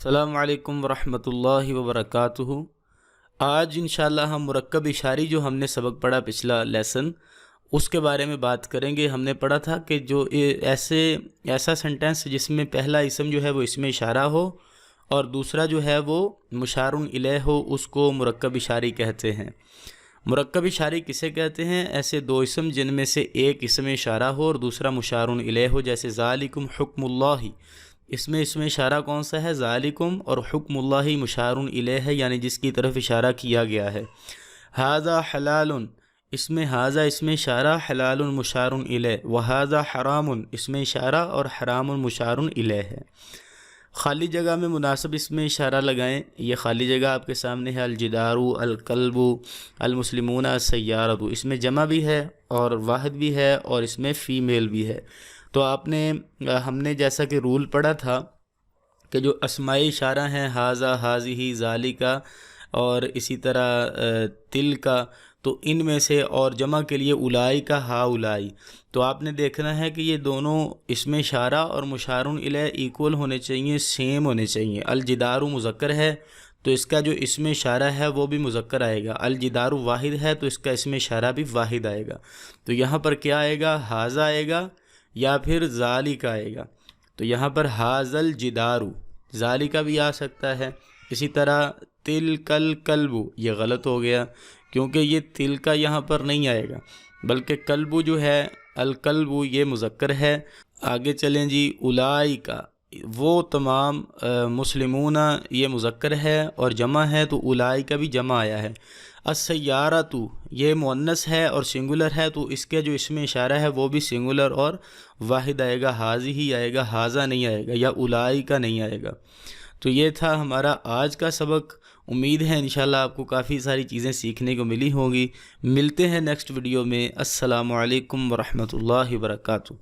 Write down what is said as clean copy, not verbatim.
السلام علیکم ورحمۃ اللہ وبرکاتہ۔ آج انشاءاللہ ہم مرکب اشاری جو ہم نے سبق پڑھا پچھلا لیسن اس کے بارے میں بات کریں گے۔ ہم نے پڑھا تھا کہ جو ایسا سنٹینس جس میں پہلا اسم جو ہے وہ اسم اشارہ ہو اور دوسرا جو ہے وہ مشار الیہ ہو، اس کو مرکب اشاری کہتے ہیں۔ مرکب اشاری کسے کہتے ہیں؟ ایسے دو اسم جن میں سے ایک اسم اشارہ ہو اور دوسرا مشار الیہ ہو، جیسے ذالکم حکم اللہ، اس میں اسم اشارہ کون سا ہے؟ ذالکم، اور حکم اللہ مشار الیہ ہے، یعنی جس کی طرف اشارہ کیا گیا ہے۔ ھذا حلال، اس میں ھذا اسم اشارہ، حلال مشار الیہ، وھذا حرام اسم اشارہ اور حرام مشار الیہ ہے۔ خالی جگہ میں مناسب اسم اشارہ لگائیں۔ یہ خالی جگہ آپ کے سامنے ہے، الجدار، الکلب، المسلمون، السیارۃ، اس میں جمع بھی ہے اور واحد بھی ہے اور اس میں فیمیل بھی ہے۔ تو ہم نے جیسا کہ رول پڑھا تھا کہ جو اسماء اشارہ ہیں، ھذا، ھذہ، ذالک اور اسی طرح تلک، تو ان میں سے اور جمع کے لیے اولئک، ہؤلاء، تو آپ نے دیکھنا ہے کہ یہ دونوں اسم اشارہ اور مشار الیہ ایکول ہونے چاہیے، سیم ہونے چاہیے۔ الجدار مذکر ہے تو اس کا جو اسم اشارہ ہے وہ بھی مذکر آئے گا، الجدار واحد ہے تو اس کا اسم اشارہ بھی واحد آئے گا۔ تو یہاں پر کیا آئے گا؟ ھذا آئے گا یا پھر ذالک آئے گا۔ تو یہاں پر ھذا الجدار، ذالک بھی آ سکتا ہے۔ اسی طرح تلک الکلب، یہ غلط ہو گیا کیونکہ یہ تلک یہاں پر نہیں آئے گا، بلکہ کلب جو ہے، الکلب، یہ مذکر ہے۔ آگے چلیں جی، اولئک، وہ تمام، مسلمون یہ مذکر ہے اور جمع ہے تو اولئک بھی جمع آیا ہے۔ السیارۃ، یہ مؤنث ہے اور سنگولر ہے تو اس کے جو اسم اشارہ ہے وہ بھی سنگولر اور واحد آئے گا، ھذہ آئے گا، ھذا نہیں آئے گا یا اولئک نہیں آئے گا۔ تو یہ تھا ہمارا آج کا سبق۔ امید ہے انشاءاللہ آپ کو کافی ساری چیزیں سیکھنے کو ملی ہوں گی۔ ملتے ہیں نیکسٹ ویڈیو میں۔ السلام علیکم ورحمۃ اللہ وبرکاتہ۔